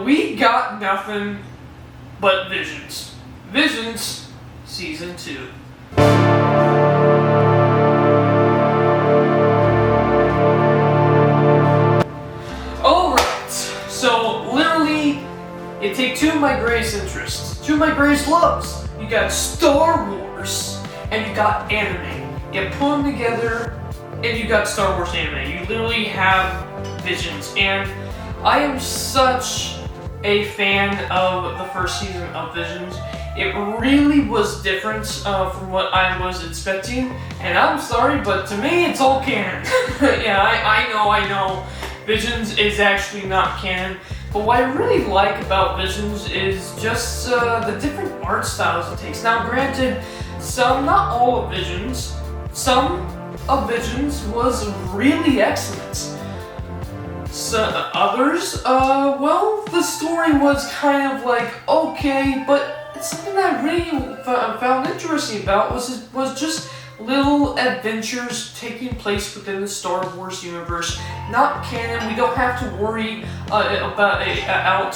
we got nothing but Visions. Visions Season 2. Alright, so literally, you take two of my greatest interests, two of my greatest loves. You got Star Wars, and you got anime. You put them together, and you got Star Wars anime. You literally have Visions, and I am such a fan of the first season of Visions. It really was different from what I was expecting, and I'm sorry, but to me, it's all canon. Yeah, I know. Visions is actually not canon, but what I really like about Visions is just the different art styles it takes. Now, granted, not all of Visions, some of Visions was really excellent. So others, well, the story was kind of like okay, but something that I really found interesting about was just little adventures taking place within the Star Wars universe. Not canon. We don't have to worry about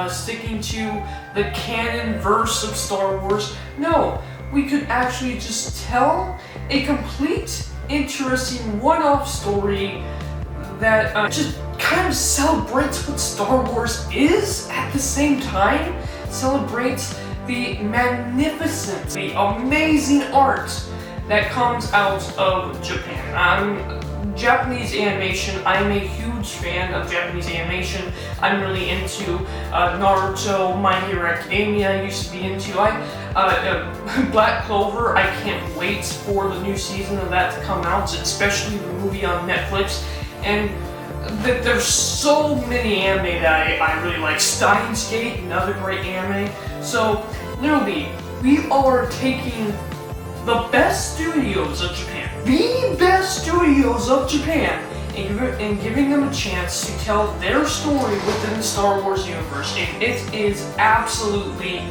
sticking to the canon verse of Star Wars. No, we could actually just tell a complete, interesting one-off story that just kind of celebrates what Star Wars is at the same time, celebrates the magnificent, the amazing art that comes out of Japan. Japanese animation, I'm a huge fan of Japanese animation. I'm really into Naruto, My Hero Academia, I used to be into. Black Clover, I can't wait for the new season of that to come out, especially the movie on Netflix. And there's so many anime that I really like. Steins Gate, another great anime. So, literally, we are taking the best studios of Japan, and giving them a chance to tell their story within the Star Wars universe. And it is absolutely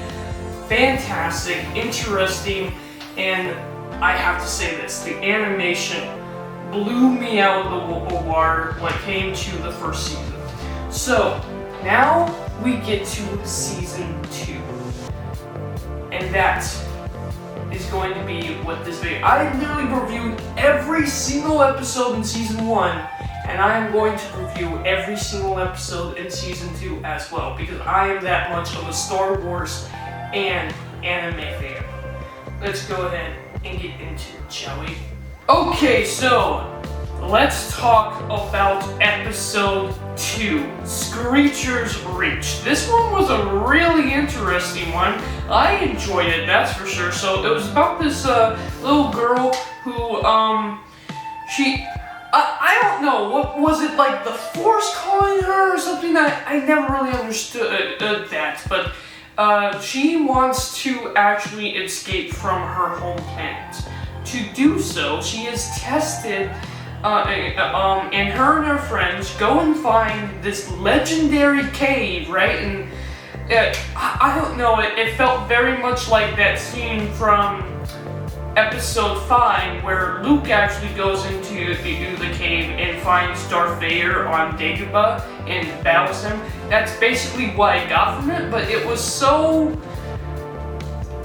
fantastic, interesting, and I have to say this, the animation blew me out of the water when it came to the first season. So, now we get to Season 2. And that is going to be what this video. I literally reviewed every single episode in Season 1, and I am going to review every single episode in Season 2 as well, because I am that much of a Star Wars and anime fan. Let's go ahead and get into it, shall we? Okay, so let's talk about Episode 2, Screecher's Reach. This one was a really interesting one. I enjoyed it, that's for sure. So it was about this little girl who, I don't know, what was it, like the Force calling her or something? I never really understood that, but she wants to actually escape from her home planet. To do so, she is tested, and her and her friends go and find this legendary cave, right? And I don't know, it felt very much like that scene from Episode 5, where Luke actually goes into the cave and finds Darth Vader on Dagobah and battles him. That's basically what I got from it, but it was so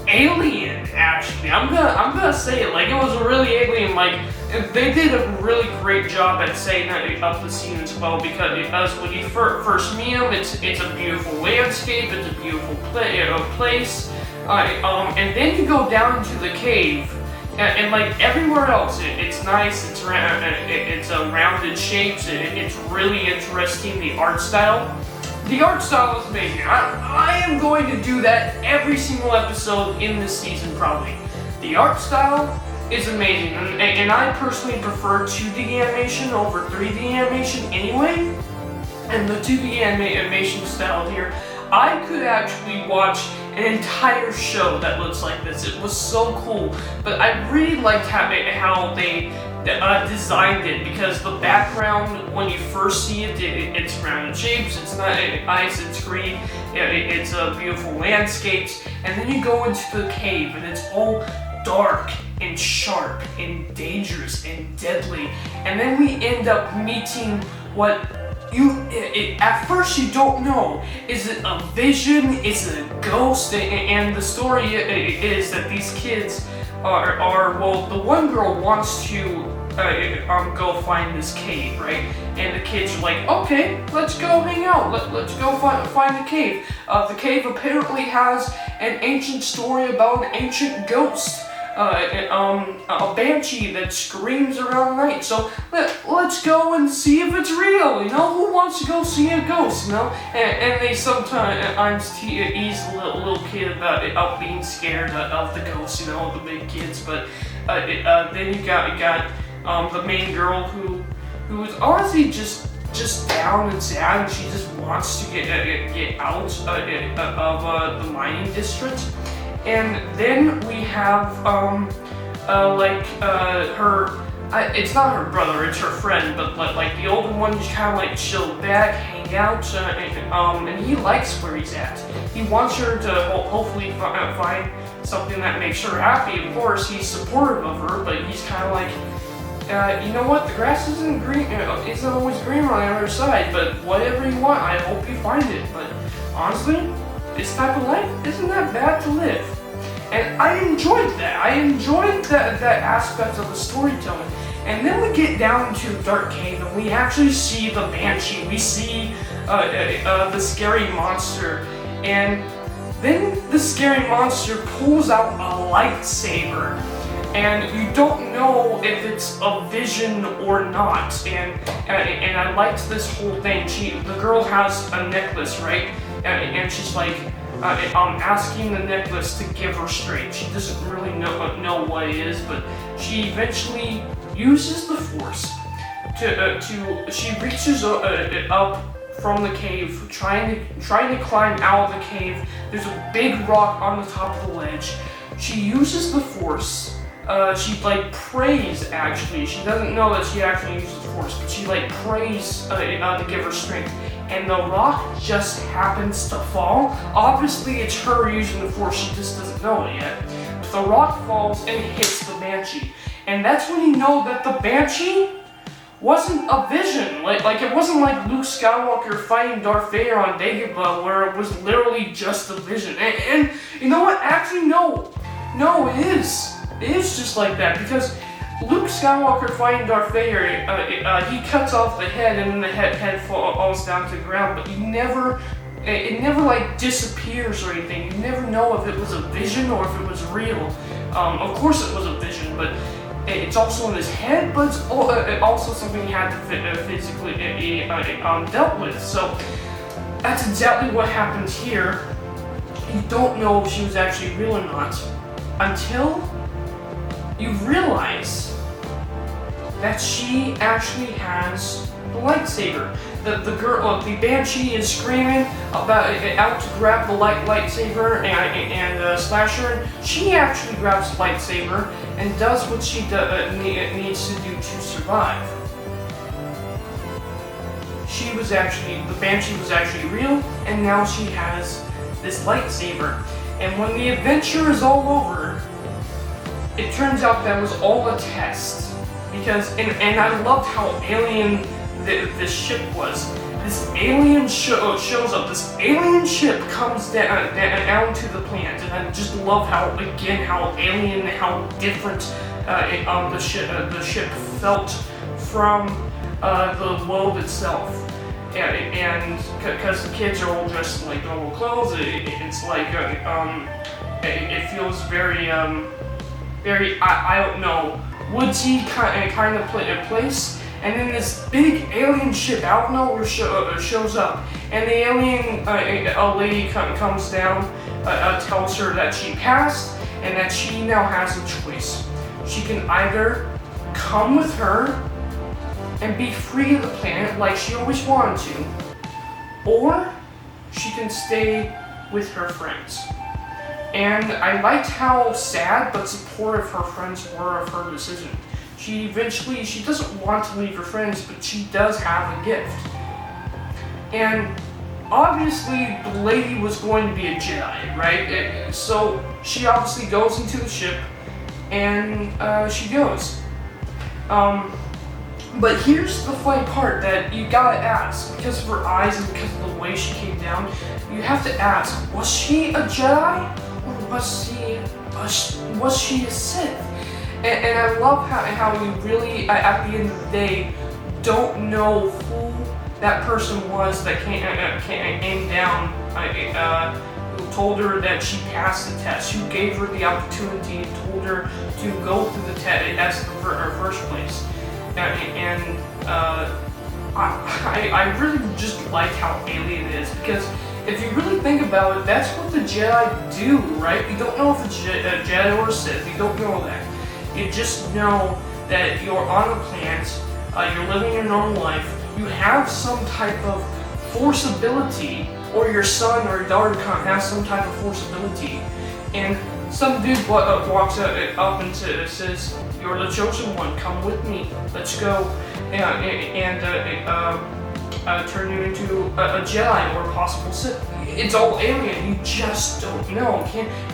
alien, actually. I'm gonna say it, like, it was really alien. Like, they did a really great job at setting up the scene as well, because when you first meet them, it's a beautiful landscape, it's a beautiful place, and then you go down into the cave, and like everywhere else, it's nice, it's rounded shapes, it's really interesting, the art style. The art style is amazing. I am going to do that every single episode in this season, probably. The art style is amazing, and I personally prefer 2D animation over 3D animation anyway. And the 2D animation style here, I could actually watch an entire show that looks like this. It was so cool, but I really liked how they designed it, because the background, when you first see it, it's rounded shapes, it's not ice, it's green, it's beautiful landscapes, and then you go into the cave and it's all dark and sharp and dangerous and deadly, and then we end up meeting what at first you don't know, is it a vision, is it a ghost, and the story is that these kids well, the one girl wants to go find this cave, right? And the kids are like, okay, let's go hang out, let's go find the cave. The cave apparently has an ancient story about an ancient ghost. A banshee that screams around night. So let's go and see if it's real. You know, who wants to go see a ghost? You know, and they sometimes tease the little kid about being scared of the ghost. You know, the big kids. But then you got the main girl who's honestly just down and sad, and she just wants to get out of the mining district. And then we have, her, it's not her brother, it's her friend, but like the older one, just kind of like chill back, hang out, and he likes where he's at. He wants her to hopefully find something that makes her happy. Of course, he's supportive of her, but he's kind of like, you know what, the grass isn't green, isn't always green on the other side, but whatever you want, I hope you find it. But honestly, this type of life isn't that bad to live. And I enjoyed that. I enjoyed that aspect of the storytelling. And then we get down to the dark cave and we actually see the banshee. We see the scary monster. And then the scary monster pulls out a lightsaber. And you don't know if it's a vision or not. And I liked this whole thing. The girl has a necklace, right? And she's like, asking the necklace to give her strength. She doesn't really know what it is, but she eventually uses the force she reaches up from the cave, trying to climb out of the cave. There's a big rock on the top of the ledge. She uses the force. She like prays, actually. She doesn't know that she actually uses the force, but she like prays to give her strength. And the rock just happens to fall. Obviously, it's her using the force, she just doesn't know it yet. But the rock falls and hits the banshee. And that's when you know that the banshee wasn't a vision. Like it wasn't like Luke Skywalker fighting Darth Vader on Dagobah, where it was literally just a vision. And you know what? Actually, no, it is. It is just like that, because Luke Skywalker fighting Darth Vader, he cuts off the head and then the head falls down to the ground, but it never like disappears or anything. You never know if it was a vision or if it was real. Of course it was a vision, but it's also in his head, but it's also something he had to physically dealt with. So that's exactly what happens here. You don't know if she was actually real or not until you realize that she actually has the lightsaber. The girl, the banshee is screaming out to grab the lightsaber and slash her. She actually grabs the lightsaber and does what she needs to do to survive. The banshee was actually real, and now she has this lightsaber. And when the adventure is all over, it turns out that was all a test. Because, and I loved how alien this ship was. This alien shows up. This alien ship comes down to the planet, and I just love how alien, how different the ship felt from the world itself. And because the kids are all dressed in like normal clothes, it's like it feels very I don't know, woodsy kind of place. And then this big alien ship out of nowhere shows up, and the alien lady comes down, tells her that she passed, and that she now has a choice. She can either come with her and be free of the planet like she always wanted to, or she can stay with her friends. And I liked how sad but supportive her friends were of her decision. She doesn't want to leave her friends, but she does have a gift. And obviously the lady was going to be a Jedi, right? So she obviously goes into the ship, and she goes. But here's the funny part that you gotta ask, because of her eyes and because of the way she came down, you have to ask, was she a Jedi or was she a Sith? And I love how you really, at the end of the day, don't know who that person was that came down, who told her that she passed the test, who gave her the opportunity and told her to go through the test as her first place. And I really just like how alien it is, because if you really think about it, that's what the Jedi do, right? You don't know if it's a Jedi or a Sith, you don't know that. You just know that you're on a planet, you're living your normal life, you have some type of force ability, or your son or your daughter has some type of force ability, and some dude walks up and says, "You're the chosen one, come with me, let's go," and turn you into a Jedi or a possible Sith. It's all alien, you just don't know.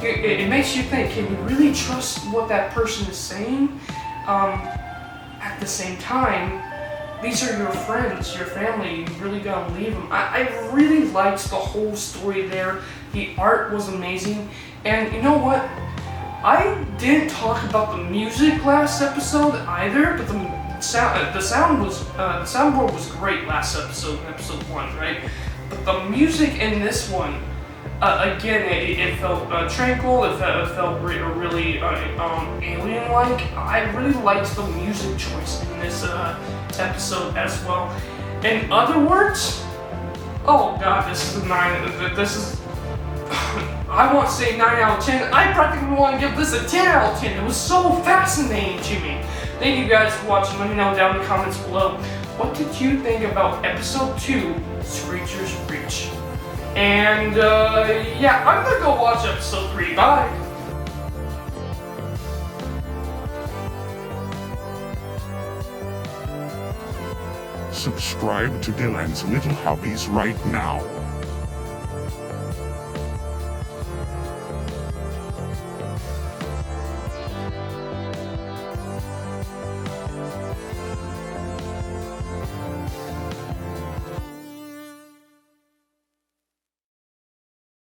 It makes you think, can you really trust what that person is saying? At the same time, these are your friends, your family, you really gotta leave them. I really liked the whole story there. The art was amazing, and you know what? I didn't talk about the music last episode either, but the soundboard was great last episode, in episode 1, right? But the music in this one, again, it felt tranquil. It felt really alien-like. I really liked the music choice in this episode as well. In other words, oh god, this is a 9. This is. I won't say 9 out of 10. I practically want to give this a 10 out of 10. It was so fascinating to me. Thank you guys for watching. Let me know down in the comments below. What did you think about episode 2, Screecher's Reach? And yeah, I'm gonna go watch episode 3. Bye! Subscribe to Dylan's Little Hobbies right now.